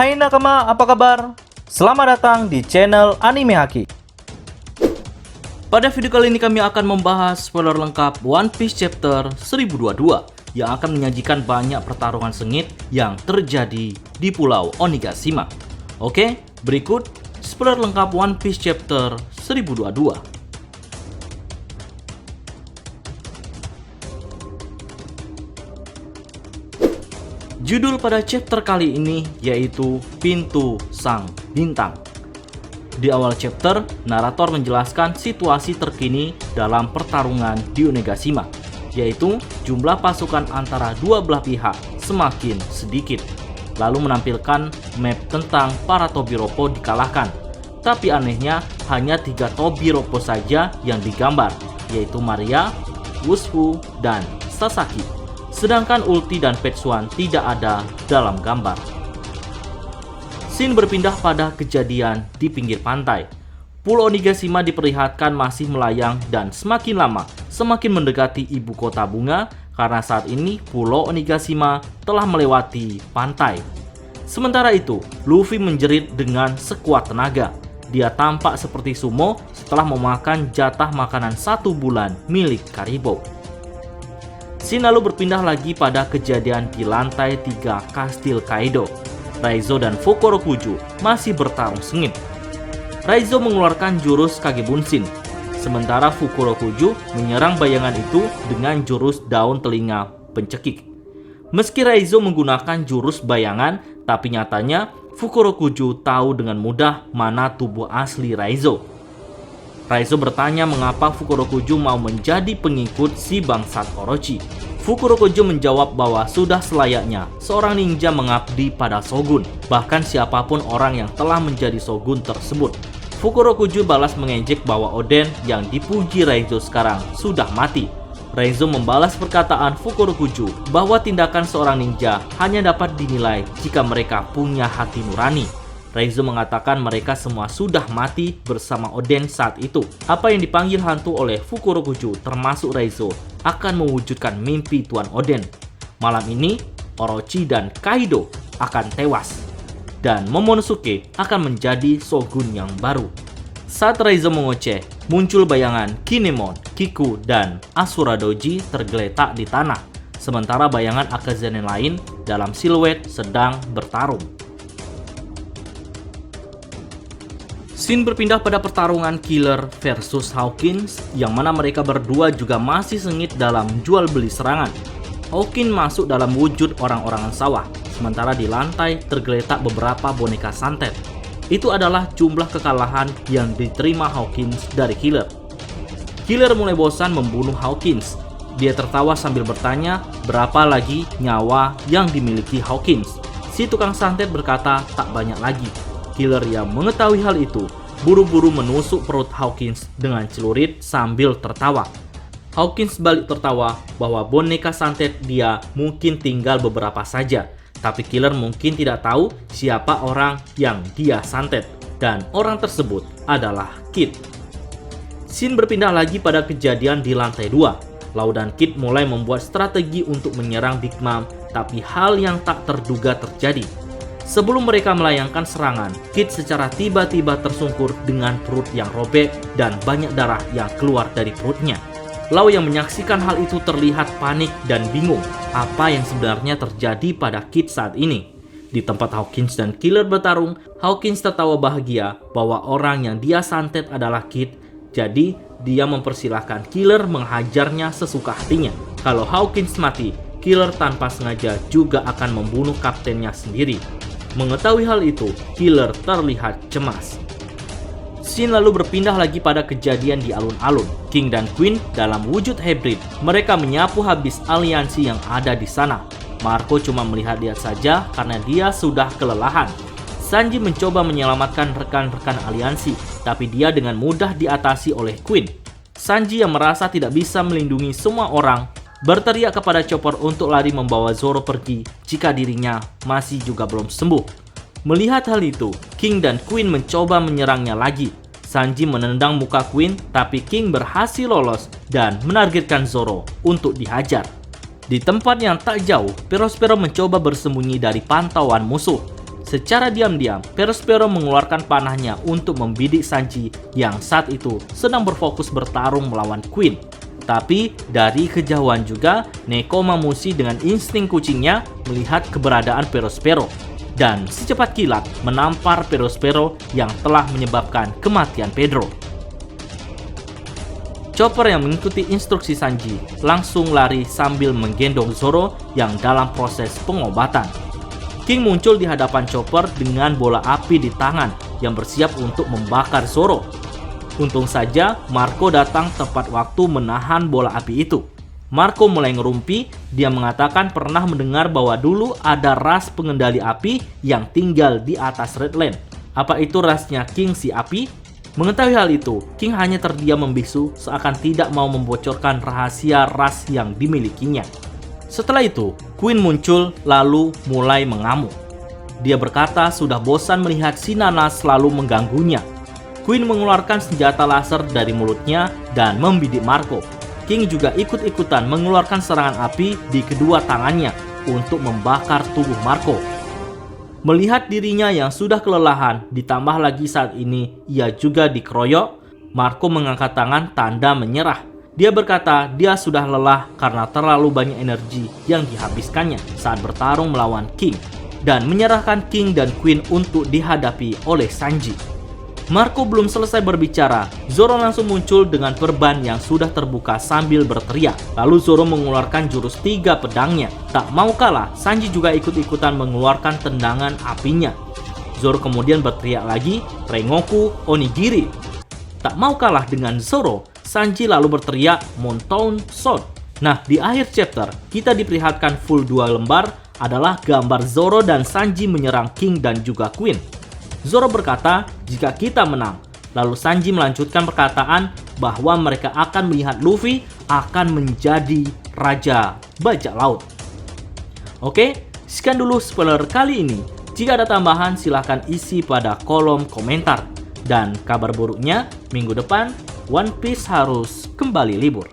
Hai nakama, apa kabar? Selamat datang di channel Anime Haki. Pada video kali ini kami akan membahas spoiler lengkap One Piece Chapter 1022 yang akan menyajikan banyak pertarungan sengit yang terjadi di Pulau Onigashima. Oke, berikut spoiler lengkap One Piece Chapter 1022. Judul pada chapter kali ini yaitu Pintu Sang Bintang. Di awal chapter, narator menjelaskan situasi terkini dalam pertarungan di Onigashima, yaitu jumlah pasukan antara dua belah pihak semakin sedikit. Lalu menampilkan map tentang para Tobiropo dikalahkan. Tapi anehnya hanya 3 Tobiropo saja yang digambar, yaitu Maria, Wushu, dan Sasaki. Sedangkan Ulti dan Petsuan tidak ada dalam gambar. Scene berpindah pada kejadian di pinggir pantai. Pulau Onigashima diperlihatkan masih melayang dan semakin lama semakin mendekati ibu kota bunga karena saat ini Pulau Onigashima telah melewati pantai. Sementara itu, Luffy menjerit dengan sekuat tenaga. Dia tampak seperti sumo setelah memakan jatah makanan 1 bulan milik Karibo. Scene lalu berpindah lagi pada kejadian di lantai 3 Kastil Kaido. Raizo dan Fukurokuju masih bertarung sengit. Raizo mengeluarkan jurus Kage Bunshin, sementara Fukurokuju menyerang bayangan itu dengan jurus daun telinga pencekik. Meski Raizo menggunakan jurus bayangan, tapi nyatanya Fukurokuju tahu dengan mudah mana tubuh asli Raizo. Raizo bertanya mengapa Fukurokuju mau menjadi pengikut si bangsat Orochi. Fukurokuju menjawab bahwa sudah selayaknya seorang ninja mengabdi pada Shogun, bahkan siapapun orang yang telah menjadi Shogun tersebut. Fukurokuju balas mengejek bahwa Oden yang dipuji Raizo sekarang sudah mati. Raizo membalas perkataan Fukurokuju bahwa tindakan seorang ninja hanya dapat dinilai jika mereka punya hati nurani. Raizo mengatakan mereka semua sudah mati bersama Oden saat itu. Apa yang dipanggil hantu oleh Fukurokuju termasuk Raizo akan mewujudkan mimpi Tuan Oden. Malam ini, Orochi dan Kaido akan tewas. Dan Momonosuke akan menjadi Shogun yang baru. Saat Raizo mengoceh, muncul bayangan Kinemon, Kiku, dan Asura Doji tergeletak di tanah. Sementara bayangan Akazane lain dalam siluet sedang bertarung. Scene berpindah pada pertarungan Killer versus Hawkins, yang mana mereka berdua juga masih sengit dalam jual beli serangan. Hawkins masuk dalam wujud orang-orangan sawah, sementara di lantai tergeletak beberapa boneka santet. Itu adalah jumlah kekalahan yang diterima Hawkins dari Killer. Killer mulai bosan membunuh Hawkins. Dia tertawa sambil bertanya berapa lagi nyawa yang dimiliki Hawkins. Si tukang santet berkata tak banyak lagi. Killer yang mengetahui hal itu buru-buru menusuk perut Hawkins dengan celurit sambil tertawa. Hawkins balik tertawa bahwa boneka santet dia mungkin tinggal beberapa saja, tapi Killer mungkin tidak tahu siapa orang yang dia santet, dan orang tersebut adalah Kid. Scene berpindah lagi pada kejadian di lantai 2. Lau dan Kid mulai membuat strategi untuk menyerang Big Mom, tapi hal yang tak terduga terjadi. Sebelum mereka melayangkan serangan, Kid secara tiba-tiba tersungkur dengan perut yang robek dan banyak darah yang keluar dari perutnya. Lau yang menyaksikan hal itu terlihat panik dan bingung apa yang sebenarnya terjadi pada Kid saat ini. Di tempat Hawkins dan Killer bertarung, Hawkins tertawa bahagia bahwa orang yang dia santet adalah Kid, jadi dia mempersilahkan Killer menghajarnya sesuka hatinya. Kalau Hawkins mati, Killer tanpa sengaja juga akan membunuh kaptennya sendiri. Mengetahui hal itu, Killer terlihat cemas. Scene lalu berpindah lagi pada kejadian di alun-alun. King dan Queen dalam wujud hybrid, mereka menyapu habis aliansi yang ada di sana. Marco cuma melihat-lihat saja karena dia sudah kelelahan. Sanji mencoba menyelamatkan rekan-rekan aliansi, tapi dia dengan mudah diatasi oleh Queen. Sanji yang merasa tidak bisa melindungi semua orang, berteriak kepada Chopper untuk lari membawa Zoro pergi jika dirinya masih juga belum sembuh. Melihat hal itu, King dan Queen mencoba menyerangnya lagi. Sanji menendang muka Queen, tapi King berhasil lolos dan menargetkan Zoro untuk dihajar. Di tempat yang tak jauh, Perospero mencoba bersembunyi dari pantauan musuh. Secara diam-diam, Perospero mengeluarkan panahnya untuk membidik Sanji yang saat itu sedang berfokus bertarung melawan Queen. Tapi dari kejauhan juga, Nekomamushi dengan insting kucingnya melihat keberadaan Perospero dan secepat kilat menampar Perospero yang telah menyebabkan kematian Pedro. Chopper yang mengikuti instruksi Sanji langsung lari sambil menggendong Zoro yang dalam proses pengobatan. King muncul di hadapan Chopper dengan bola api di tangan yang bersiap untuk membakar Zoro. Untung saja Marco datang tepat waktu menahan bola api itu. Marco mulai ngerumpi, dia mengatakan pernah mendengar bahwa dulu ada ras pengendali api yang tinggal di atas Redland. Apa itu rasnya King si api? Mengetahui hal itu, King hanya terdiam membisu seakan tidak mau membocorkan rahasia ras yang dimilikinya. Setelah itu, Queen muncul lalu mulai mengamuk. Dia berkata sudah bosan melihat si Nana selalu mengganggunya. Queen mengeluarkan senjata laser dari mulutnya dan membidik Marco. King juga ikut-ikutan mengeluarkan serangan api di kedua tangannya untuk membakar tubuh Marco. Melihat dirinya yang sudah kelelahan, ditambah lagi saat ini ia juga dikeroyok, Marco mengangkat tangan tanda menyerah. Dia berkata dia sudah lelah karena terlalu banyak energi yang dihabiskannya saat bertarung melawan King dan menyerahkan King dan Queen untuk dihadapi oleh Sanji. Marco belum selesai berbicara, Zoro langsung muncul dengan perban yang sudah terbuka sambil berteriak. Lalu Zoro mengeluarkan jurus 3 pedangnya. Tak mau kalah, Sanji juga ikut-ikutan mengeluarkan tendangan apinya. Zoro kemudian berteriak lagi, Rengoku Onigiri. Tak mau kalah dengan Zoro, Sanji lalu berteriak, Montown Sword. Nah, di akhir chapter, kita diperlihatkan full 2 lembar adalah gambar Zoro dan Sanji menyerang King dan juga Queen. Zoro berkata, jika kita menang. Lalu Sanji melanjutkan perkataan bahwa mereka akan melihat Luffy akan menjadi Raja Bajak Laut. Oke, sekian dulu spoiler kali ini. Jika ada tambahan silahkan isi pada kolom komentar. Dan kabar buruknya, minggu depan One Piece harus kembali libur.